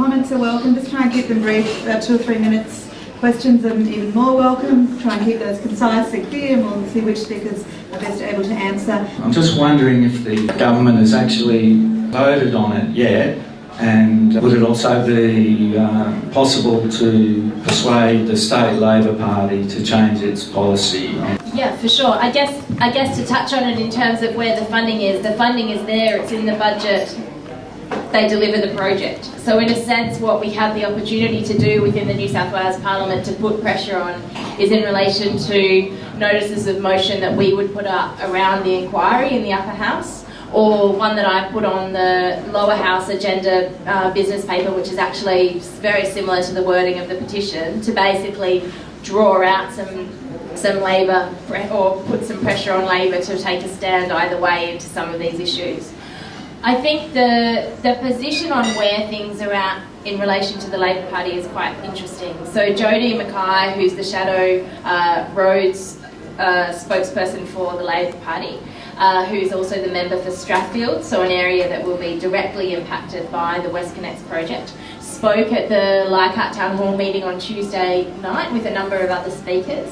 comments are welcome. Just try and keep them brief, about 2 or 3 minutes. Questions are even more welcome. Try and keep those concise and clear, and we'll see which speakers are best able to answer. I'm just wondering if the government has actually voted on it yet, and would it also be possible to persuade the State Labor Party to change its policy? Yeah, for sure. I guess to touch on it in terms of where the funding is there, it's in the budget. They deliver the project. So in a sense, what we have the opportunity to do within the New South Wales Parliament to put pressure on is in relation to notices of motion that we would put up around the inquiry in the upper house, or one that I put on the lower house agenda business paper, which is actually very similar to the wording of the petition, to basically draw out some Labor, or put some pressure on Labor to take a stand either way into some of these issues. I think the position on where things are at in relation to the Labor Party is quite interesting. So Jodie Mackay, who's the Shadow Roads spokesperson for the Labor Party, who's also the member for Strathfield, so an area that will be directly impacted by the Westconnex project, spoke at the Leichhardt Town Hall meeting on Tuesday night with a number of other speakers.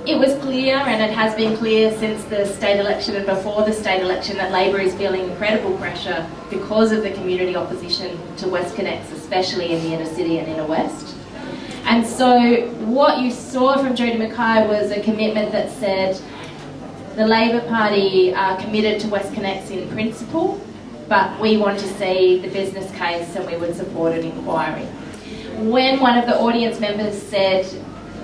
It was clear, and it has been clear since the state election and before the state election, that Labor is feeling incredible pressure because of the community opposition to Westconnex, especially in the inner city and inner west. And so what you saw from Jodie Mackay was a commitment that said the Labor Party are committed to Westconnex in principle, but we want to see the business case and we would support an inquiry. When one of the audience members said,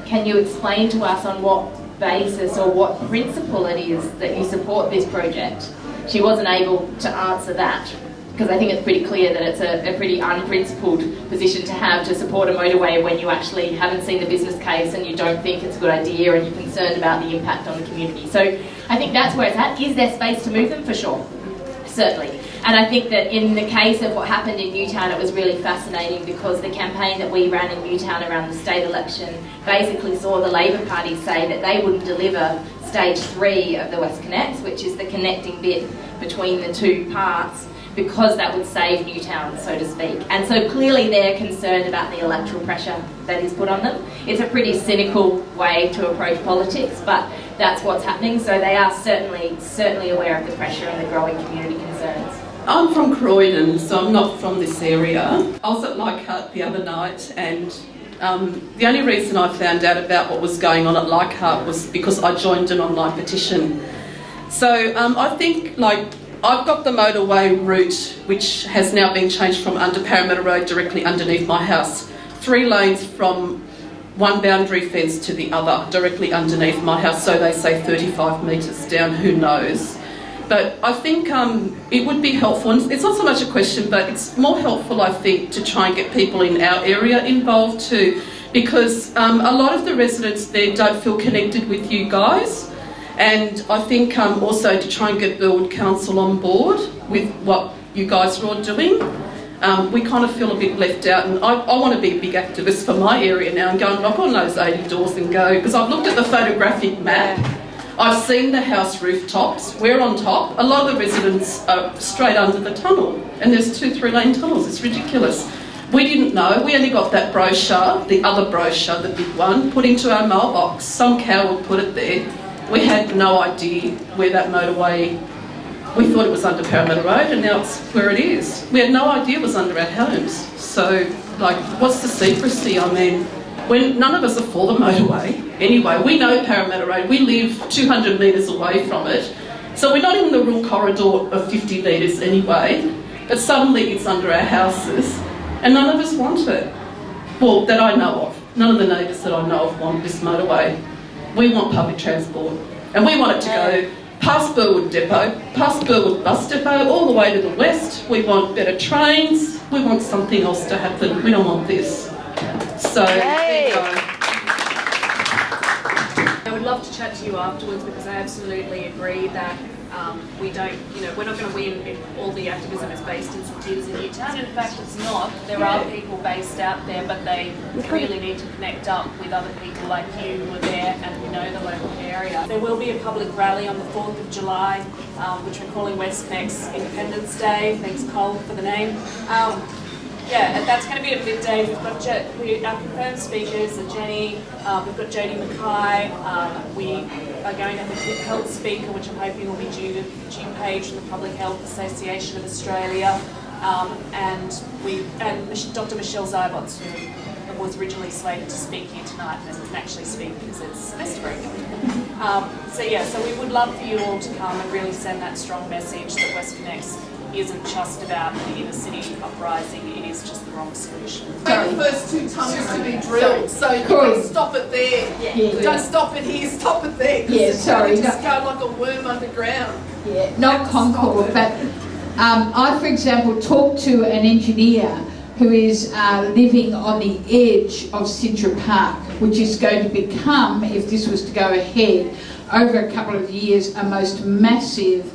"Can you explain to us on what basis or what principle it is that you support this project?" she wasn't able to answer that, because I think it's pretty clear that it's a pretty unprincipled position to have, to support a motorway when you actually haven't seen the business case and you don't think it's a good idea and you're concerned about the impact on the community. So I think that's where it's at. Is there space to move them? For sure. Certainly. And I think that in the case of what happened in Newtown, it was really fascinating, because the campaign that we ran in Newtown around the state election basically saw the Labor Party say that they wouldn't deliver stage 3 of the Westconnex, which is the connecting bit between the two parts, because that would save Newtown, so to speak. And so clearly they're concerned about the electoral pressure that is put on them. It's a pretty cynical way to approach politics, but that's what's happening. So they are certainly aware of the pressure and the growing community concerns. I'm from Croydon, so I'm not from this area. I was at Leichhardt the other night, and the only reason I found out about what was going on at Leichhardt was because I joined an online petition. So I think, I've got the motorway route, which has now been changed from under Parramatta Road directly underneath my house. 3 lanes from one boundary fence to the other, directly underneath my house. So they say 35 metres down, who knows. But I think it would be helpful, and it's not so much a question, but it's more helpful, I think, to try and get people in our area involved too, because a lot of the residents there don't feel connected with you guys. And I think also to try and get the Build Council on board with what you guys are all doing. We kind of feel a bit left out, and I want to be a big activist for my area now and go and knock on those 80 doors and go, because I've looked at the photographic map. I've seen the house rooftops. We're on top. A lot of the residents are straight under the tunnel, and there's 2 3-lane tunnels. It's ridiculous. We didn't know. We only got that brochure, the other brochure, the big one, put into our mailbox. Some cow would put it there. We had no idea where that motorway, we thought it was under Parramatta Road, and now it's where it is. We had no idea it was under our homes. So, what's the secrecy? I mean, when none of us are for the motorway. Anyway, we know Parramatta Road. We live 200 metres away from it. So we're not in the rule corridor of 50 metres anyway, but suddenly it's under our houses, and none of us want it. Well, that I know of. None of the neighbours that I know of want this motorway. We want public transport, and we want it to go past Burwood Depot, past Burwood Bus Depot, all the way to the west. We want better trains. We want something else to happen. We don't want this. So, there you go. I would love to chat to you afterwards, because I absolutely agree that we don't, we're not going to win if all the activism is based in St Peters and Newtown. In fact, it's not. There are people based out there, but they really need to connect up with other people like you who are there and who know the local area. There will be a public rally on the 4th of July, which we're calling Westconnex Independence Day. Thanks, Cole, for the name. Yeah, and that's going to be at midday. We've got our confirmed speakers are Jenny, we've got Jodie Mackay, we are going to have a health speaker, which I'm hoping will be June Page from the Public Health Association of Australia, and Dr. Michelle Zybots, who was originally slated to speak here tonight and can actually speak because it's semester break. So we would love for you all to come and really send that strong message that Westconnex isn't just about the inner city uprising, it is just the wrong solution. The first 2 tunnels to be drilled, so you can stop it there. Yeah. Don't stop it here, stop it there. Yeah, sorry. Just go like a worm underground. Yeah, not Concorde, but I, for example, talked to an engineer who is living on the edge of Sintra Park, which is going to become, if this was to go ahead, over a couple of years, a most massive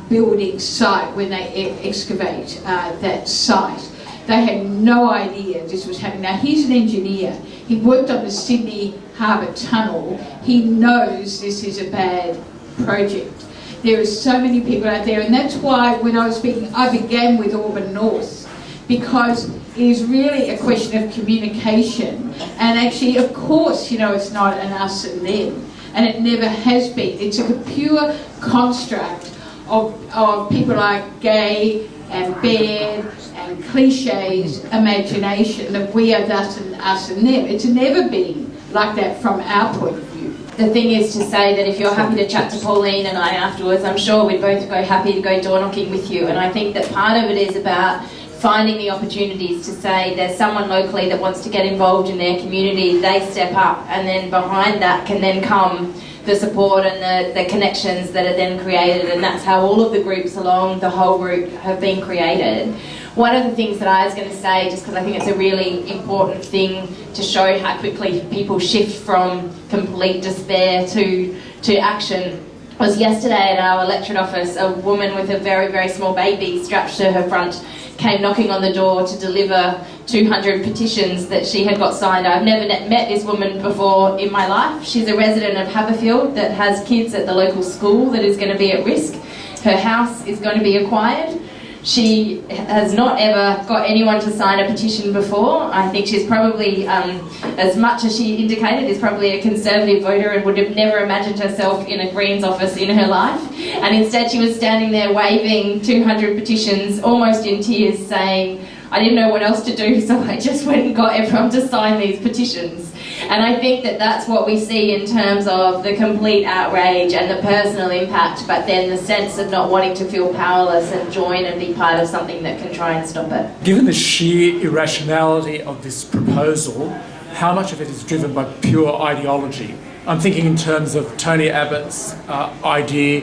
building site when they excavate that site. They had no idea this was happening. Now, he's an engineer. He worked on the Sydney Harbour Tunnel. He knows this is a bad project. There are so many people out there, and that's why when I was speaking, I began with Auburn North, because it is really a question of communication. And actually, of course, you know, it's not an us and them, and it never has been. It's a pure construct of people like Gay and Baird and cliches, imagination, that we are us and them. It's never been like that from our point of view. The thing is to say that if you're happy to chat to Pauline and I afterwards, I'm sure we'd both go happy to go door knocking with you. And I think that part of it is about finding the opportunities to say there's someone locally that wants to get involved in their community, they step up, and then behind that can then come the support and the connections that are then created, and that's how all of the groups along the whole route have been created. One of the things that I was going to say, just because I think it's a really important thing to show how quickly people shift from complete despair to action, was yesterday at our electorate office, a woman with a very, very small baby strapped to her front came knocking on the door to deliver 200 petitions that she had got signed. I've never met this woman before in my life. She's a resident of Haberfield that has kids at the local school that is going to be at risk. Her house is going to be acquired. She has not ever got anyone to sign a petition before. I think she's probably, as much as she indicated, is probably a Conservative voter and would have never imagined herself in a Greens office in her life. And instead she was standing there waving 200 petitions, almost in tears, saying, I didn't know what else to do, so I just went and got everyone to sign these petitions. And I think that that's what we see in terms of the complete outrage and the personal impact, but then the sense of not wanting to feel powerless and join and be part of something that can try and stop it. Given the sheer irrationality of this proposal, how much of it is driven by pure ideology? I'm thinking in terms of Tony Abbott's idea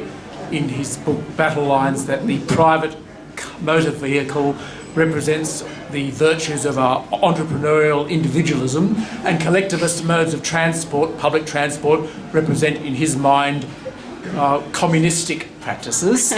in his book Battle Lines that the private motor vehicle represents the virtues of our entrepreneurial individualism, and collectivist modes of transport, public transport, represent in his mind communistic practices.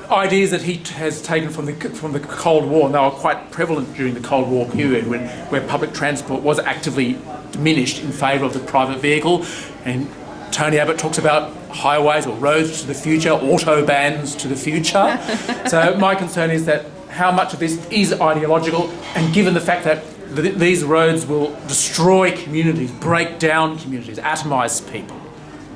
Ideas that he has taken from the Cold War, and they were quite prevalent during the Cold War period where public transport was actively diminished in favour of the private vehicle. And Tony Abbott talks about highways or roads to the future, autobans to the future. So my concern is that how much of this is ideological, and given the fact that these roads will destroy communities, break down communities, atomise people,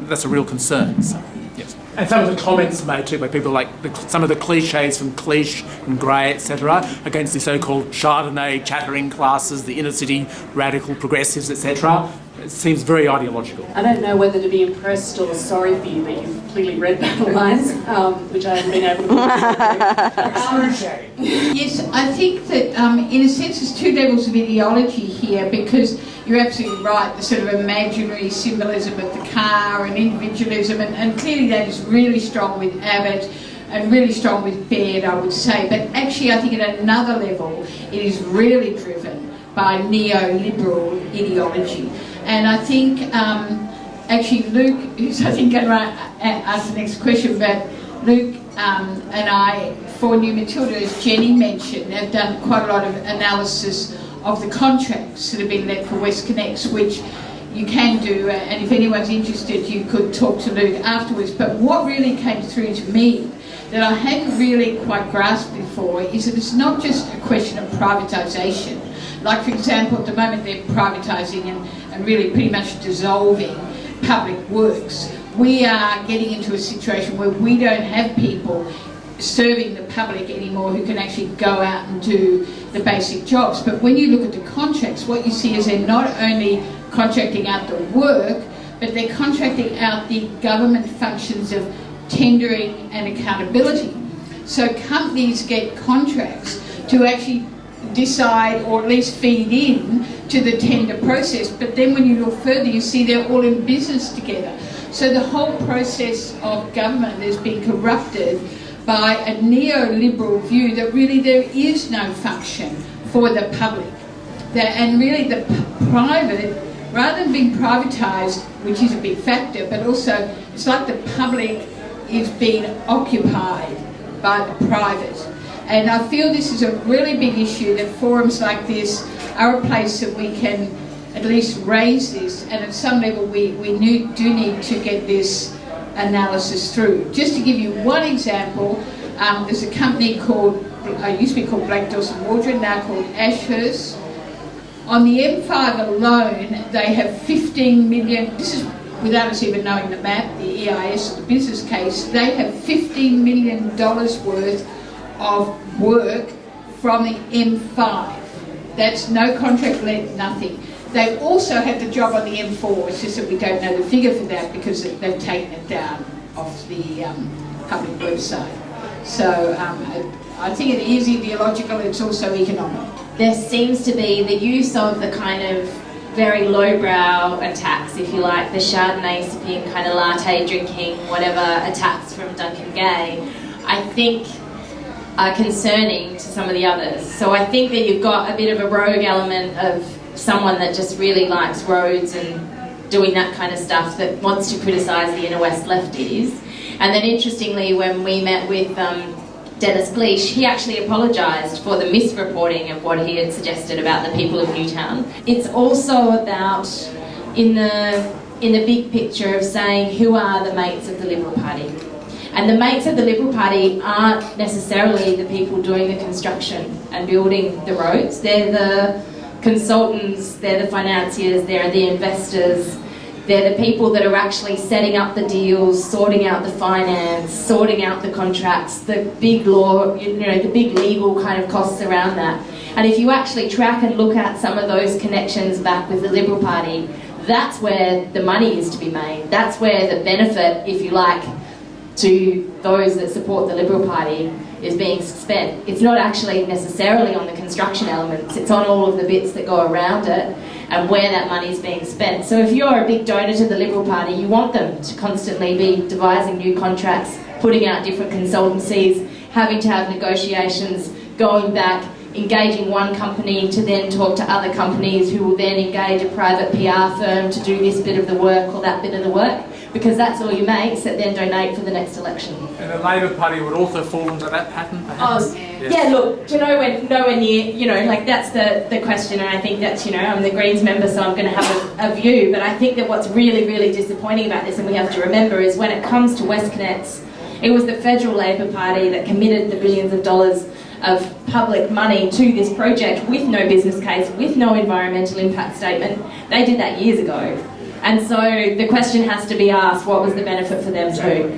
that's a real concern. So, yes. And some of the comments made too by people like some of the cliches from Cliche and Gray, etc., against the so-called Chardonnay chattering classes, the inner city radical progressives, etc. It seems very ideological. I don't know whether to be impressed or sorry for you, but you've clearly read Battle Lines, which I haven't been able to Yes, I think that in a sense there's two levels of ideology here, because you're absolutely right, the sort of imaginary symbolism of the car and individualism, and clearly that is really strong with Abbott and really strong with Baird, I would say. But actually I think at another level it is really driven by neoliberal ideology. And I think, actually Luke, who's I think going to ask the next question, but Luke and I, for New Matilda, as Jenny mentioned, have done quite a lot of analysis of the contracts that have been let for Westconnex, which you can do, and if anyone's interested, you could talk to Luke afterwards. But what really came through to me that I hadn't really quite grasped before is that it's not just a question of privatisation. Like, for example, at the moment they're privatising and really pretty much dissolving public works. We are getting into a situation where we don't have people serving the public anymore who can actually go out and do the basic jobs. But when you look at the contracts, what you see is they're not only contracting out the work, but they're contracting out the government functions of tendering and accountability. So companies get contracts to actually decide or at least feed in to the tender process, but then when you look further you see they're all in business together. So the whole process of government has been corrupted by a neoliberal view that really there is no function for the public. And really the private, rather than being privatised, which is a big factor, but also it's like the public is being occupied by the private. And I feel this is a really big issue, that forums like this are a place that we can at least raise this, and at some level we do need to get this analysis through. Just to give you one example, there's a company called, used to be called Black Dawson Wardrobe, now called Ashurst. On the M5 alone, they have 15 million, this is without us even knowing the map, the EIS or the business case, they have $15 million worth of work from the M5. That's no contract let, nothing. They also have the job on the M4, it's just that we don't know the figure for that because they've taken it down off the public website. So I think it is ideological, it's also economic. There seems to be the use of the kind of very lowbrow attacks, if you like, the Chardonnay sipping, kind of latte drinking, whatever attacks from Duncan Gay, I think are concerning to some of the others. So I think that you've got a bit of a rogue element of someone that just really likes roads and doing that kind of stuff, that wants to criticise the inner west lefties. And then interestingly, when we met with Dennis Gleish, he actually apologised for the misreporting of what he had suggested about the people of Newtown. It's also about, in the big picture, of saying who are the mates of the Liberal Party. And the mates of the Liberal Party aren't necessarily the people doing the construction and building the roads. They're the consultants, they're the financiers, they're the investors, they're the people that are actually setting up the deals, sorting out the finance, sorting out the contracts, the big law, the big legal kind of costs around that. And if you actually track and look at some of those connections back with the Liberal Party, that's where the money is to be made. That's where the benefit, if you like, to those that support the Liberal Party is being spent. It's not actually necessarily on the construction elements, it's on all of the bits that go around it and where that money is being spent. So if you're a big donor to the Liberal Party, you want them to constantly be devising new contracts, putting out different consultancies, having to have negotiations, going back, engaging one company to then talk to other companies who will then engage a private PR firm to do this bit of the work or that bit of the work, because that's all your mates that then donate for the next election. And the Labor Party would also fall into that pattern, perhaps? Oh, yeah, look, nowhere near, that's the question, and I think that's, I'm the Greens member, so I'm going to have a view, but I think that what's really, really disappointing about this, and we have to remember, is when it comes to Westconnex, it was the federal Labor Party that committed the billions of dollars of public money to this project with no business case, with no environmental impact statement. They did that years ago. And so the question has to be asked, what was the benefit for them too?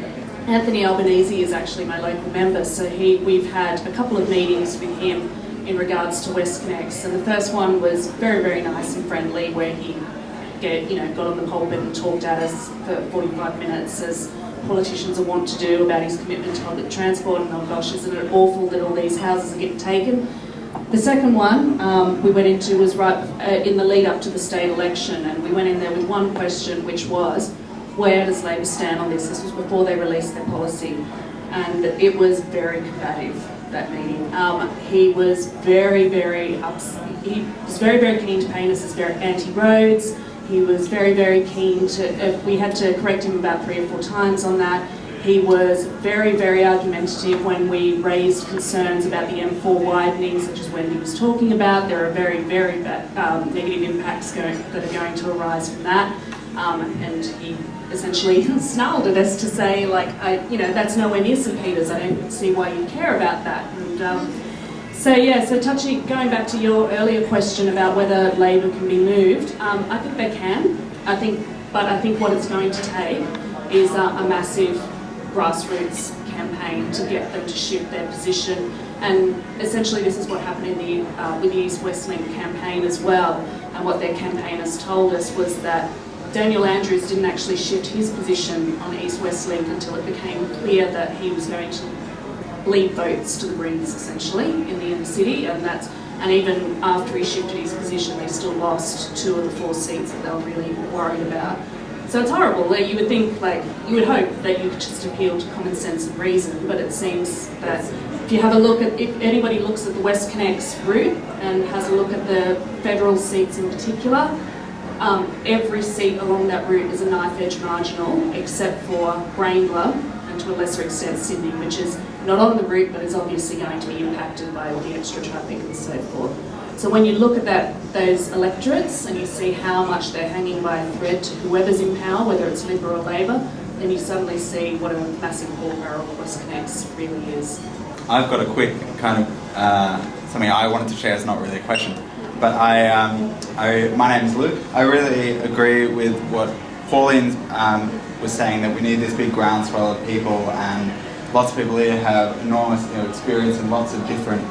Anthony Albanese is actually my local member, so we've had a couple of meetings with him in regards to Westconnex, and the first one was very, very nice and friendly, where he got on the pulpit and talked at us for 45 minutes, as politicians are wont to do, about his commitment to public transport, and oh gosh, isn't it awful that all these houses are getting taken. The second one we went into was right in the lead up to the state election, and we went in there with one question, which was, where does Labor stand on this? This was before they released their policy, and it was very combative, that meeting. He was very, very he was very, very keen to paint us as very anti-roads. He was very, very keen to, we had to correct him about 3 or 4 times on that. He was very, very argumentative when we raised concerns about the M4 widening, such as Wendy was talking about. There are very, very bad, negative impacts that are going to arise from that. And he essentially snarled at us to say, like, that's nowhere near St Peters. I don't see why you care about that. And going back to your earlier question about whether Labor can be moved, I think they can. I think what it's going to take is a massive grassroots campaign to get them to shift their position. And essentially this is what happened with the East-West Link campaign as well. And what their campaigners told us was that Daniel Andrews didn't actually shift his position on East-West Link until it became clear that he was going to bleed votes to the Greens, essentially, in the inner city. And even after he shifted his position, they still lost 2 of the 4 seats that they were really worried about. So it's horrible. Like, you would think, you would hope that you could just appeal to common sense and reason, but it seems that if you have a look at, if anybody looks at the Westconnex route and has a look at the federal seats in particular, every seat along that route is a knife-edge marginal, except for Grangler and to a lesser extent Sydney, which is not on the route but is obviously going to be impacted by all the extra traffic and so forth. So when you look at those electorates and you see how much they're hanging by a thread to whoever's in power, whether it's Liberal or Labor, then you suddenly see what a massive ball barrel Westconnex really is. I've got a quick kind of something I wanted to share. It's not really a question, but my name is Luke. I really agree with what Pauline was saying, that we need this big groundswell of people, and lots of people here have enormous experience in lots of different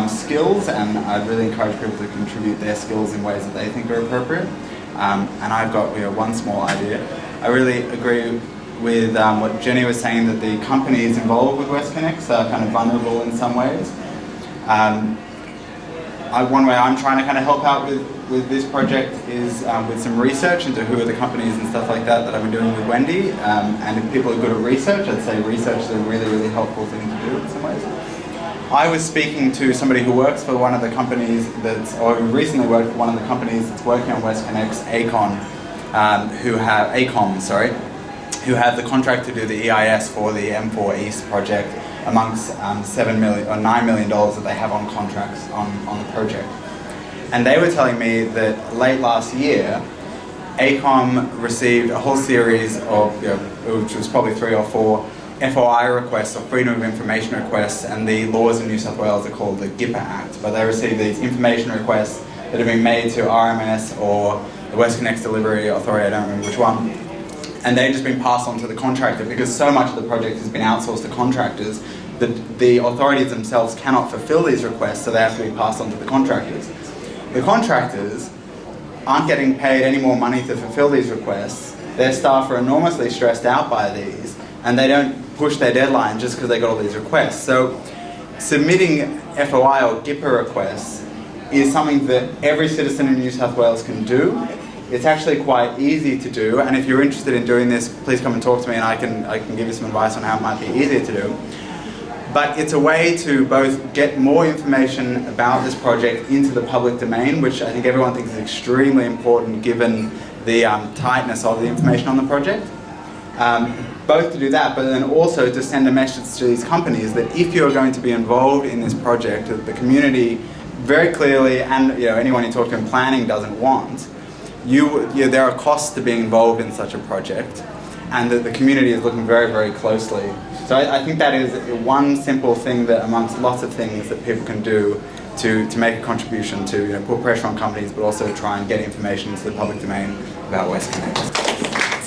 skills, and I'd really encourage people to contribute their skills in ways that they think are appropriate. And I've got one small idea. I really agree with what Jenny was saying, that the companies involved with Westconnex are kind of vulnerable in some ways. One way I'm trying to kind of help out with this project is with some research into who are the companies and stuff like that I've been doing with Wendy. And if people are good at research, I'd say research is a really, really helpful thing to do in some ways. I was speaking to somebody who works for one of the companies who recently worked for one of the companies that's working on Westconnex, who have the contract to do the EIS for the M4 East project amongst $9 million that they have on contracts on the project. And they were telling me that late last year, ACOM received a whole series of, which was probably 3 or 4 FOI requests, or Freedom of Information requests, and the laws in New South Wales are called the GIPA Act. But they received these information requests that have been made to RMS or the Westconnex Delivery Authority, I don't remember which one, and they've just been passed on to the contractor, because so much of the project has been outsourced to contractors that the authorities themselves cannot fulfill these requests, so they have to be passed on to the contractors. The contractors aren't getting paid any more money to fulfill these requests. Their staff are enormously stressed out by these, and they don't push their deadline just because they got all these requests. So submitting FOI or GIPA requests is something that every citizen in New South Wales can do. It's actually quite easy to do, and if you're interested in doing this, please come and talk to me, and I can give you some advice on how it might be easier to do. But it's a way to both get more information about this project into the public domain, which I think everyone thinks is extremely important given the tightness of the information on the project. Both to do that, but then also to send a message to these companies that if you're going to be involved in this project that the community very clearly, and anyone you talk to in planning doesn't want, there are costs to being involved in such a project, and that the community is looking very, very closely. So I think that is one simple thing that amongst lots of things that people can do to make a contribution to put pressure on companies, but also try and get information into the public domain about Westconnex.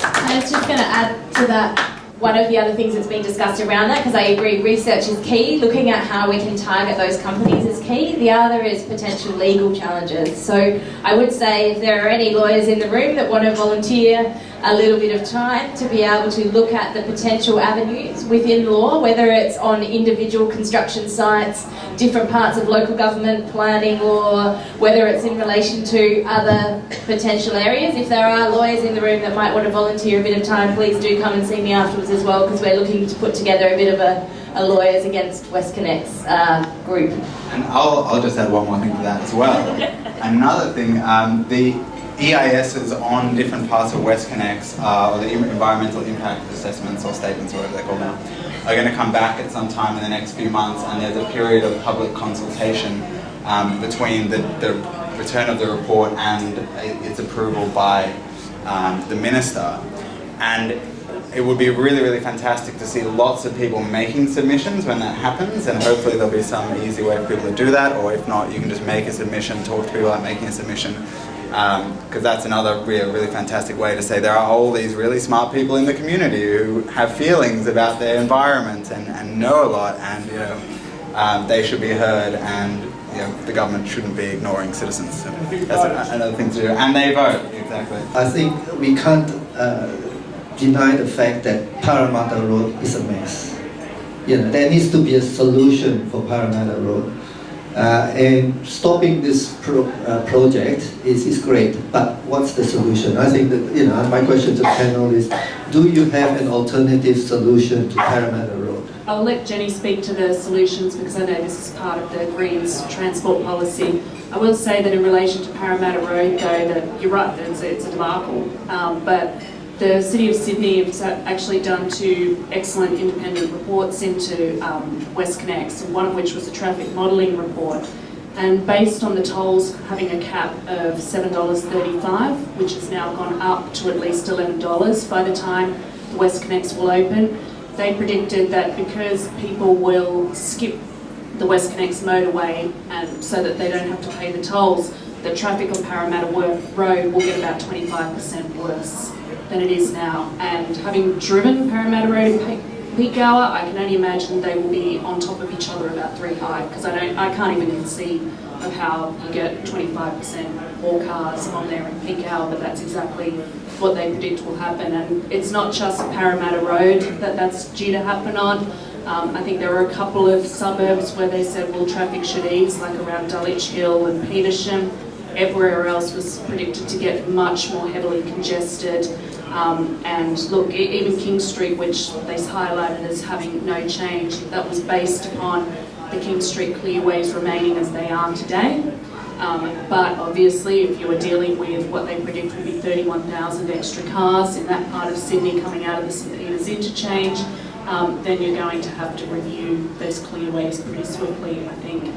I was just going to add to that, one of the other things that's been discussed around that, because I agree research is key, looking at how we can target those companies is key. The other is potential legal challenges. So I would say if there are any lawyers in the room that want to volunteer a little bit of time to be able to look at the potential avenues within law, whether it's on individual construction sites, different parts of local government planning law, whether it's in relation to other potential areas. If there are lawyers in the room that might want to volunteer a bit of time, please do come and see me afterwards as well, because we're looking to put together a bit of a Lawyers Against Westconnex group. And I'll just add one more thing to that as well. Another thing, the EISs on different parts of Westconnex, or the environmental impact assessments or statements, or whatever they're called now, are going to come back at some time in the next few months, and there's a period of public consultation between the return of the report and its approval by the Minister. And it would be really, really fantastic to see lots of people making submissions when that happens, and hopefully there'll be some easy way for people to do that, or if not, you can just make a submission, talk to people about making a submission, because that's another really fantastic way to say there are all these really smart people in the community who have feelings about their environment and know a lot, and they should be heard, and the government shouldn't be ignoring citizens. So that's another thing to do, and they vote, exactly. I think we can't deny the fact that Parramatta Road is a mess. There needs to be a solution for Parramatta Road. And stopping this project is great, but what's the solution? I think that, my question to the panel is, do you have an alternative solution to Parramatta Road? I'll let Jenny speak to the solutions because I know this is part of the Greens transport policy. I will say that in relation to Parramatta Road, though, that you're right, it's a debacle, but the City of Sydney has actually done 2 excellent independent reports into Westconnex, one of which was a traffic modelling report. And based on the tolls having a cap of $7.35, which has now gone up to at least $11 by the time the Westconnex will open, they predicted that because people will skip the Westconnex motorway and so that they don't have to pay the tolls, the traffic on Parramatta Road will get about 25% worse than it is now. And having driven Parramatta Road in peak hour, I can only imagine they will be on top of each other about 3 high, because I can't even conceive of how you get 25% more cars on there in peak hour, but that's exactly what they predict will happen. And it's not just Parramatta Road that's due to happen on. I think there are a couple of suburbs where they said, well, traffic should ease, like around Dulwich Hill and Petersham. Everywhere else was predicted to get much more heavily congested. And look, even King Street, which they highlighted as having no change, that was based upon the King Street clearways remaining as they are today. But obviously, if you are dealing with what they predict will be 31,000 extra cars in that part of Sydney coming out of the St Peters interchange, then you're going to have to review those clearways pretty swiftly, I think.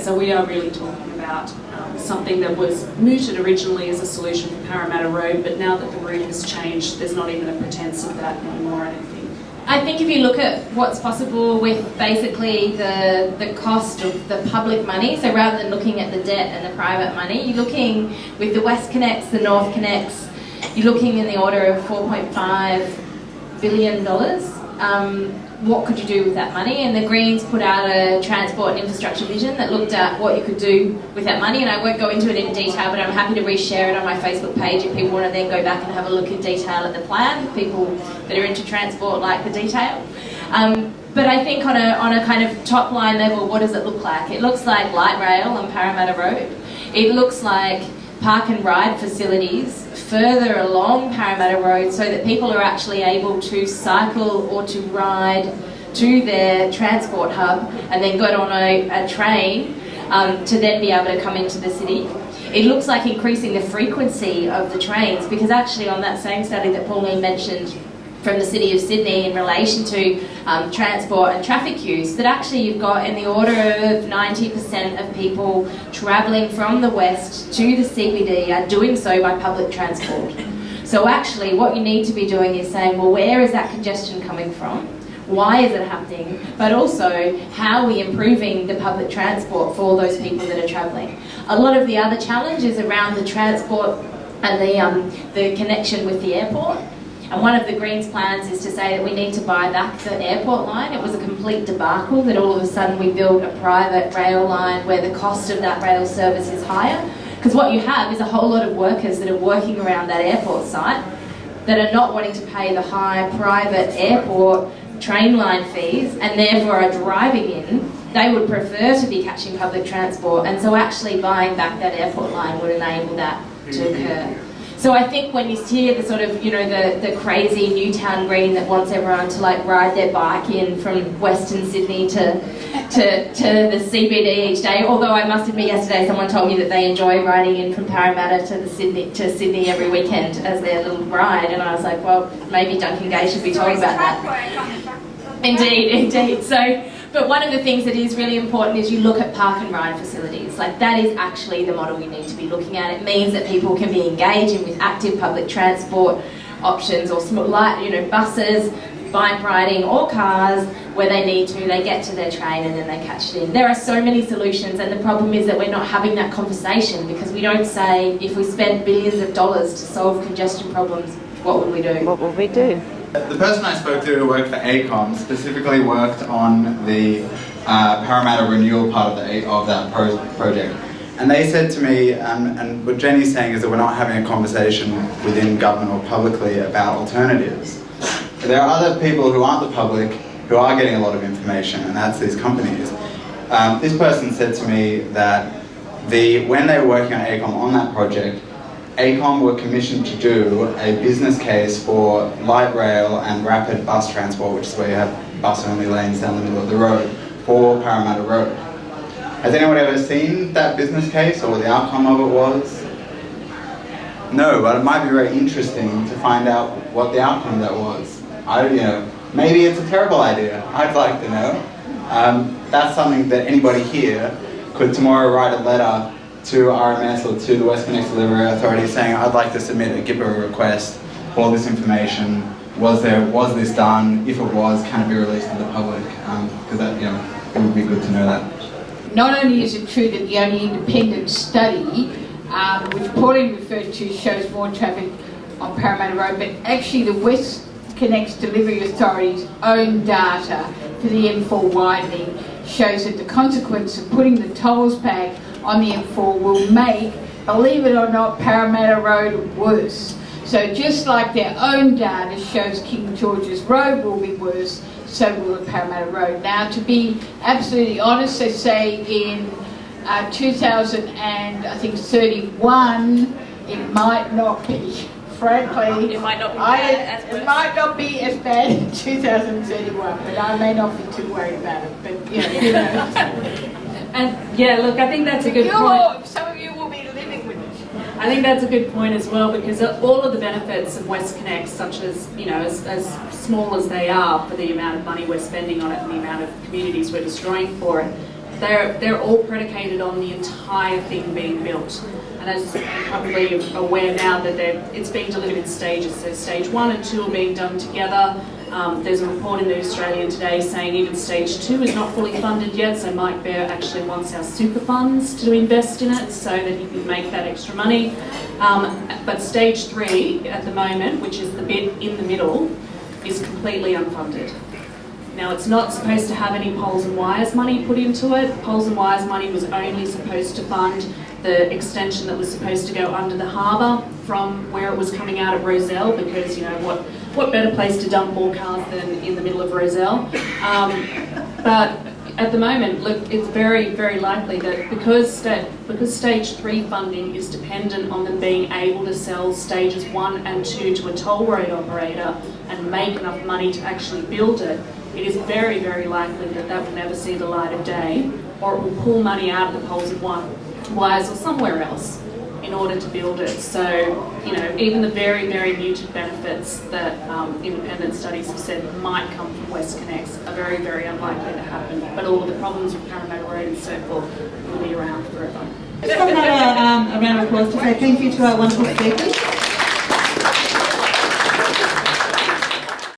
So we are really talking about something that was mooted originally as a solution for Parramatta Road, but now that the route has changed, there's not even a pretense of that anymore, I don't think. I think if you look at what's possible with basically the cost of the public money, so rather than looking at the debt and the private money, you're looking with the Westconnex, the Northconnex, you're looking in the order of $4.5 billion. What could you do with that money? And the Greens put out a transport and infrastructure vision that looked at what you could do with that money, and I won't go into it in detail, but I'm happy to reshare it on my Facebook page if people want to then go back and have a look in detail at the plan. People that are into transport like the detail. But I think on a kind of top line level, what does it look like? It looks like light rail on Parramatta Road. It looks like park and ride facilities further along Parramatta Road so that people are actually able to cycle or to ride to their transport hub and then get on a train to then be able to come into the city. It looks like increasing the frequency of the trains, because actually on that same study that Pauline mentioned from the City of Sydney in relation to transport and traffic use, that actually you've got in the order of 90% of people travelling from the west to the CBD are doing so by public transport. So actually what you need to be doing is saying, well, where is that congestion coming from? Why is it happening? But also, how are we improving the public transport for those people that are travelling? A lot of the other challenges around the transport and the connection with the airport. And one of the Greens' plans is to say that we need to buy back the airport line. It was a complete debacle that all of a sudden we build a private rail line where the cost of that rail service is higher. Because what you have is a whole lot of workers that are working around that airport site that are not wanting to pay the high private airport train line fees and therefore are driving in. They would prefer to be catching public transport, and so actually buying back that airport line would enable that to occur. So I think when you hear the sort of, the crazy Newtown Green that wants everyone to like ride their bike in from Western Sydney to the CBD each day, although I must admit yesterday someone told me that they enjoy riding in from Parramatta to Sydney every weekend as their little ride, and I was like, well, maybe Duncan Gay should be told about that. Indeed. So But one of the things that is really important is you look at park and ride facilities. Like, that is actually the model you need to be looking at. It means that people can be engaging with active public transport options, or buses, bike riding, or cars where they need to. They get to their train and then they catch it in. There are so many solutions, and the problem is that we're not having that conversation, because we don't say, if we spent billions of dollars to solve congestion problems, what would we do? What will we do? The person I spoke to who worked for ACOM specifically worked on the Parramatta Renewal part of that project. And they said to me, and what Jenny's saying is that we're not having a conversation within government or publicly about alternatives. There are other people who aren't the public who are getting a lot of information, and that's these companies. This person said to me that when they were working on ACOM on that project, ACOM were commissioned to do a business case for light rail and rapid bus transport, which is where you have bus-only lanes down the middle of the road, for Parramatta Road. Has anyone ever seen that business case or what the outcome of it was? No, but it might be very interesting to find out what the outcome of that was. Maybe it's a terrible idea. I'd like to know. That's something that anybody here could tomorrow write a letter to RMS or to the Westconnex Delivery Authority saying, I'd like to submit a GIPA request for all this information. Was this done? If it was, can it be released to the public? Because that, it would be good to know that. Not only is it true that the only independent study, which Pauline referred to, shows more traffic on Parramatta Road, but actually the Westconnex Delivery Authority's own data for the M4 widening shows that the consequence of putting the tolls back on the M4 will make, believe it or not, Parramatta Road worse. So just like their own data shows King George's Road will be worse, so will the Parramatta Road. Now, to be absolutely honest, they say in 2031, it might not be. Frankly, It might not be it might not be as bad in 2031, but I may not be too worried about it. But who knows? And yeah, look, I think that's a good point. Some of you will be living with it. I think that's a good point as well, because all of the benefits of Westconnex, such as, as small as they are for the amount of money we're spending on it and the amount of communities we're destroying for it, they're all predicated on the entire thing being built. And as you're probably aware now that it's being delivered in stages. So stage 1 and 2 are being done together. There's a report in the Australian today saying even stage 2 is not fully funded yet, so Mike Bear actually wants our super funds to invest in it so that he can make that extra money. But stage 3 at the moment, which is the bit in the middle, is completely unfunded. Now, it's not supposed to have any poles and wires money put into it. Poles and wires money was only supposed to fund the extension that was supposed to go under the harbour from where it was coming out of Rozelle, because what better place to dump more cars than in the middle of Rozelle? But at the moment, look, it's very, very likely that because stage 3 funding is dependent on them being able to sell stages 1 and 2 to a toll road operator and make enough money to actually build it, it is very, very likely that will never see the light of day, or it will pull money out of the poles and wires or somewhere else in order to build it. So, even the very, very muted benefits that independent studies have said might come from Westconnex are very, very unlikely to happen. But all of the problems with Parramatta Road and so forth will be around forever. Just want to have a round of applause to say thank you to our wonderful speakers.